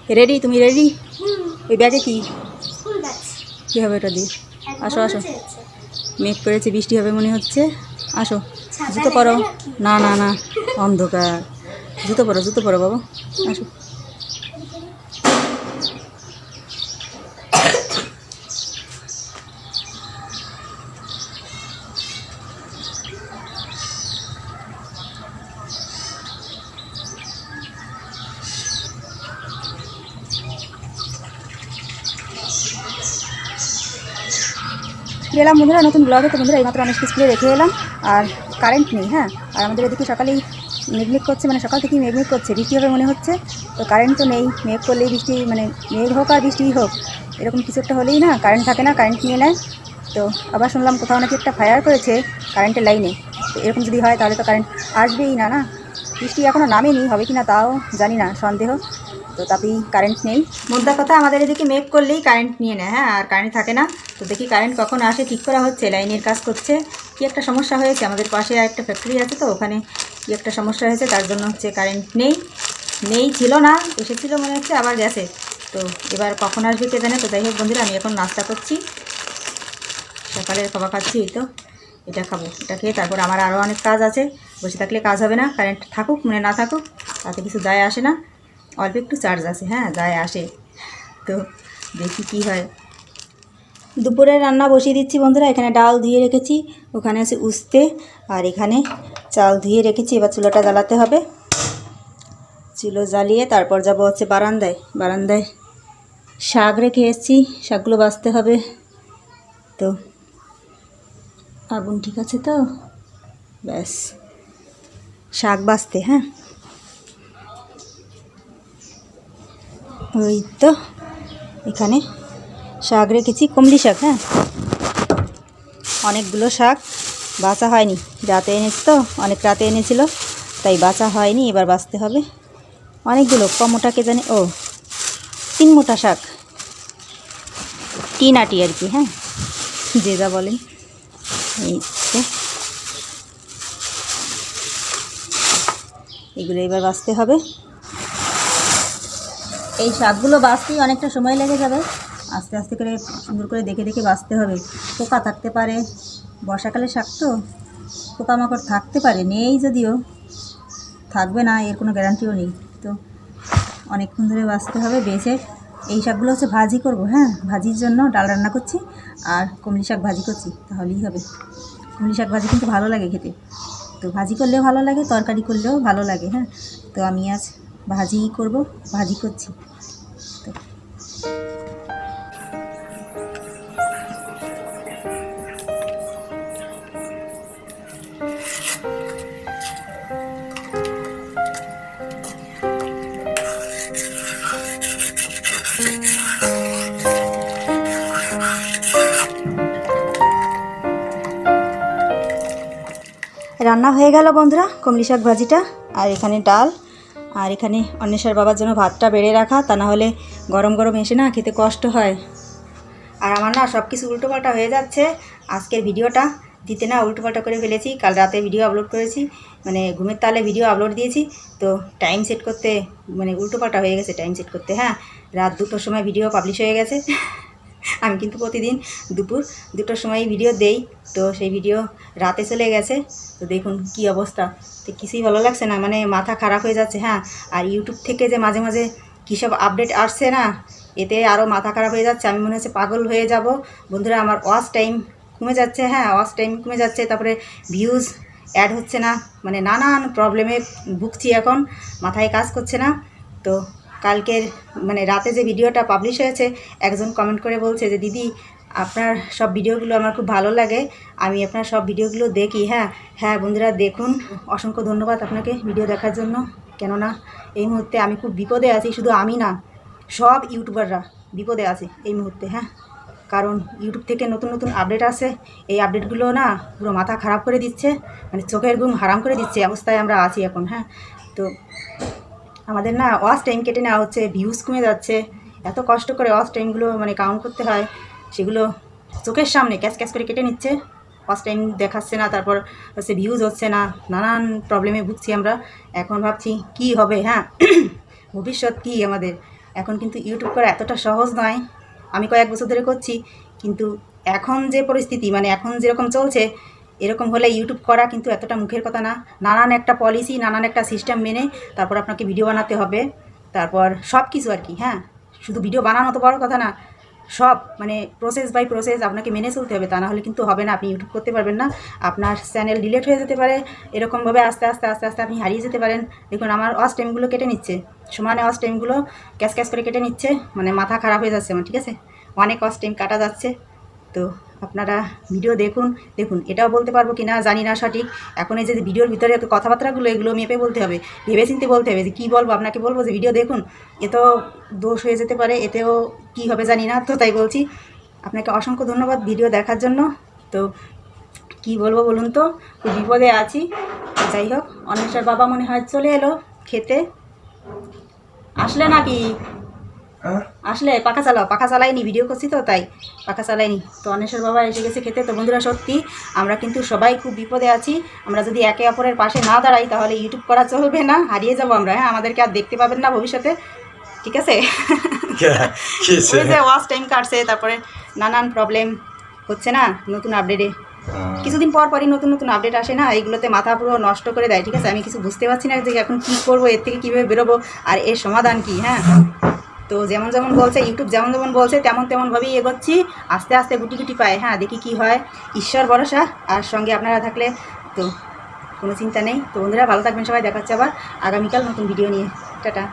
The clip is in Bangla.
রেডি? তুমি রেডি? ওই ব্যাগে কি কী হবে এটা দিয়ে? আসো আসো, মেঘ করেছে, বৃষ্টি হবে মনে হচ্ছে। আসো, জুতো পরো। না না না, অন্ধকার। জুতো পরো, জুতো পরো বাবা, আসো। গেলাম বন্ধুরা নতুন ব্লগে। তো বন্ধুরা এইমাত্র অনেক স্কুলে রেখে এলাম, আর কারেন্ট নেই। হ্যাঁ, আর আমাদের এদিকে সকালেই মেঘমেঘ করছে, মানে সকাল থেকেই মেঘমেঘ করছে, বৃষ্টি হবে মনে হচ্ছে। তো কারেন্ট তো নেই, মেঘ করলেই বৃষ্টি, মানে মেঘ হোক আর বৃষ্টি হোক, এরকম কিছু একটা হলেই না কারেন্ট থাকে না, কারেন্ট নিয়ে নেয়। তো আবার শুনলাম কোথাও নাকি একটা ফায়ার করেছে কারেন্টের লাইনে। তো এরকম যদি হয় তাহলে তো কারেন্ট আসবেই না। না, বৃষ্টি এখনও নামেনি, হবে কি না তাও জানি না, সন্দেহ। তো তাতেই কারেন্ট নেই। মোদ্দা কথা, আমাদের এদিকে মেঘ করলেই কারেন্ট নিয়ে নেয়। হ্যাঁ, আর কারেন্ট থাকে না। তো দেখি কারেন্ট কখন আসে, ঠিক করা হচ্ছে, লাইনের কাজ করছে। কি একটা সমস্যা হয়েছে, আমাদের পাশে একটা ফ্যাক্টরি আছে, তো ওখানে কি একটা সমস্যা হয়েছে, তার জন্য হচ্ছে কারেন্ট নেই ছিল না, এসেছিলো মনে হচ্ছে, আবার গেছে। তো এবার কখন আসবে কে জানে। তো যাই হোক বন্ধুরা, আমি এখন নাস্তা করছি, সকালের খাবার খাচ্ছি। এই তো এটা খাবো, এটা খেয়ে তারপর আমার আরও অনেক কাজ আছে। বসে থাকলে কাজ হবে না, কারেন্ট থাকুক মানে না থাকুক তাতে কিছু যায় আসে না। অল্প একটু চার্জ আছে, হ্যাঁ যায় আসে। তো দেখি কি হয়। দুপুরে রান্না বসিয়ে দিচ্ছি বন্ধুরা। এখানে ডাল ধুয়ে রেখেছি, ওখানে আছে উস্তে, আর এখানে চাল ধুয়ে রেখেছি। এবার চুলাটা জ্বালাতে হবে, চুলো জ্বালিয়ে তারপর যাব হচ্ছে বারান্দায় শাক রেখে এসেছি, শাকগুলো বাছতে হবে। তো আগুন ঠিক আছে তো, ব্যাস শাক বাছতে। হ্যাঁ, ওই তো এখানে শাক রেখেছি, কমলি শাক। হ্যাঁ, অনেকগুলো শাক বাছা হয়নি, রাতে এনেছি তো, অনেক রাতে এনেছিল, তাই বাছা হয়নি, এবার বাছতে হবে। অনেকগুলো, কমোটাকে জানে, ও 3 মোটা শাক, টিন আটি আর কি। হ্যাঁ, যে যা বলেন। এই তো এগুলো এবার বাছতে হবে। এই শাকগুলো বাছতেই অনেকটা সময় লেগে যাবে, আস্তে আস্তে করে সুন্দর করে দেখে দেখে বাছতে হবে। পোকা থাকতে পারে, বর্ষাকালে শাক তো পোকামাকড় থাকতে পারে, নেই যদিও, থাকবে না এর কোনো গ্যারান্টিও নেই। তো অনেকক্ষণ ধরে বাছতে হবে, বেছে এই শাকগুলো হচ্ছে ভাজি করব। হ্যাঁ, ভাজির জন্য ডাল রান্না করছি আর কমলি শাক ভাজি করছি, তাহলেই হবে। কমলি শাক ভাজি কিন্তু ভালো লাগে খেতে, তো ভাজি করলেও ভালো লাগে, তরকারি করলেও ভালো লাগে। হ্যাঁ, তো আমি আজ ভাজিই করব, ভাজি করছি। তো রান্না হয়ে গেল বন্ধুরা কমলি শাক ভাজিটা, আর এখানে ডাল, আর এখানে অন্বেষার বাবার জন্য ভাতটা বেড়ে রাখা, তা না হলে গরম গরম এসে না খেতে কষ্ট হয়। আর আমার না সব কিছু উল্টোপাল্টা হয়ে যাচ্ছে, আজকের ভিডিওটা দিতে না উল্টোপাল্টা করে ফেলেছি। কাল রাতে ভিডিও আপলোড করেছি, মানে ঘুমের তালে ভিডিও আপলোড দিয়েছি, তো টাইম সেট করতে মানে উল্টোপাল্টা হয়ে গেছে টাইম সেট করতে। হ্যাঁ, রাত 2টোর সময় ভিডিও পাবলিশ হয়ে গেছে। আমি কিন্তু প্রতিদিন দুপুর 2টোর সময় ভিডিও দেই, তো সেই ভিডিও রাতে চলে গেছে। তো দেখুন কি অবস্থা, তো কিছুই ভালো লাগছে না, মানে মাথা খারাপ হয়ে যাচ্ছে। হ্যাঁ, আর ইউটিউব থেকে যে মাঝে মাঝে কী সব আপডেট আসছে না, এতে আরও মাথা খারাপ হয়ে যাচ্ছে। আমি মনে হচ্ছে পাগল হয়ে যাব বন্ধুরা। আমার ওয়াচ টাইম কমে যাচ্ছে, হ্যাঁ ওয়াচ টাইম কমে যাচ্ছে, তারপরে ভিউজ অ্যাড হচ্ছে না, মানে নানান প্রবলেমে ভুগছি এখন, মাথায় কাজ করছে না। তো কালকের মানে রাতে যে ভিডিওটা পাবলিশ হয়েছে, একজন কমেন্ট করে বলছে যে দিদি আপনার সব ভিডিওগুলো আমার খুব ভালো লাগে, আমি আপনার সব ভিডিওগুলো দেখি। হ্যাঁ হ্যাঁ বন্ধুরা দেখুন, অসংখ্য ধন্যবাদ আপনাকে ভিডিও দেখার জন্য। কেননা এই মুহূর্তে আমি খুব বিপদে আছি, শুধু আমি না, সব ইউটিউবাররা বিপদে আছে এই মুহূর্তে। হ্যাঁ, কারণ ইউটিউব থেকে নতুন নতুন আপডেট আসে, এই আপডেটগুলো না পুরো মাথা খারাপ করে দিচ্ছে, মানে চোখের ঘুম হারাম করে দিচ্ছে অবস্থায় আমরা আছি এখন। হ্যাঁ, তো আমাদের না ওয়াচ টাইম কেটে নেওয়া হচ্ছে, ভিউজ কমে যাচ্ছে, এত কষ্ট করে ওয়াচ টাইমগুলো মানে কাউন্ট করতে হয়, সেগুলো চোখের সামনে ক্যাচ ক্যাচ করে কেটে নিচ্ছে, ওয়াচ টাইম দেখাচ্ছে না, তারপর হচ্ছে ভিউজ হচ্ছে না, নানান প্রবলেমে ভুগছি আমরা। এখন ভাবছি কি হবে। হ্যাঁ, ভবিষ্যৎ কী আমাদের, এখন কিন্তু ইউটিউব করা এতটা সহজ নয়। আমি কয়েক বছর ধরে করছি, কিন্তু এখন যে পরিস্থিতি, মানে এখন যেরকম চলছে, এরকম হলে ইউটিউব করা কিন্তু এতটা মুখের কথা না। নানান একটা পলিসি, নানান একটা সিস্টেম মেনে তারপর আপনাকে ভিডিও বানাতে হবে, তারপর সব কিছু আর কি। হ্যাঁ, শুধু ভিডিও বানানো তো বড় কথা না, সব মানে প্রসেস বাই প্রসেস আপনাকে মেনে চলতে হবে, তা না হলে কিন্তু হবে না, আপনি ইউটিউব করতে পারবেন না, আপনার চ্যানেল ডিলিট হয়ে যেতে পারে, এরকমভাবে আস্তে আস্তে আস্তে আস্তে আপনি হারিয়ে যেতে পারেন। দেখুন আমার ওয়াচ টাইমগুলো কেটে নিচ্ছে, সমানে ওয়াচ টাইমগুলো ক্যাশ ক্যাশ করে কেটে নিচ্ছে, মানে মাথা খারাপ হয়ে যাচ্ছে আমার, ঠিক আছে, অনেক ওয়াচ টাইম কাটা যাচ্ছে। তো আপনারা ভিডিও দেখুন। দেখুন এটাও বলতে পারবো কি না জানি না সঠিক, এখন এই যে ভিডিওর ভিতরে কথাবার্তাগুলো এগুলো মেপে বলতে হবে, ভেবে চিন্তে বলতে হবে যে কী বলবো, আপনাকে বলবো যে ভিডিও দেখুন, এ তো দোষ হয়ে যেতে পারে, এতেও কি হবে জানি না, তো তাই বলছি। আপনাকে অসংখ্য ধন্যবাদ ভিডিও দেখার জন্য। তো কি বলবো বলুন তো, খুব বিপদে আছি। যাই হোক, অন্বেষার বাবা মনে হয় চলে এলো খেতে, আসলে নাকি আসলে পাখা চালাও, পাখা চালাইনি, ভিডিও করছি তো তাই পাখা চালাইনি। তো অন্বেষার বাবা এসে গেছে খেতে। তো বন্ধুরা সত্যি আমরা কিন্তু সবাই খুব বিপদে আছি, আমরা যদি একে অপরের পাশে না দাঁড়াই তাহলে ইউটিউব করা চলবে না, হারিয়ে যাবো আমরা। হ্যাঁ, আমাদেরকে আর দেখতে পাবেন না ভবিষ্যতে, ঠিক আছে। ওই যে ওয়াচ টাইম কাটছে, তারপরে নানান প্রবলেম হচ্ছে না নতুন আপডেটে, কিছুদিন পর পরই নতুন নতুন আপডেট আসে না, এইগুলোতে মাথা পুরো নষ্ট করে দেয়, ঠিক আছে। আমি কিছু বুঝতে পারছি না যে এখন কী করবো, এর থেকে কীভাবে বেরোবো, আর এর সমাধান কী। হ্যাঁ, তো যেমন যেমন বলছে ইউটিউব, যেমন যেমন বলছে তেমন তেমনভাবেই এগোচ্ছি, আস্তে আস্তে গুটি গুটি পায়। হ্যাঁ, দেখি কি হয়, ঈশ্বর ভরসা, আর সঙ্গে আপনারা থাকলে তো কোনো চিন্তা নেই। তো বন্ধুরা ভালো থাকবেন সবাই, দেখাচ্ছে আবার আগামীকাল নতুন ভিডিও নিয়ে। টাটা।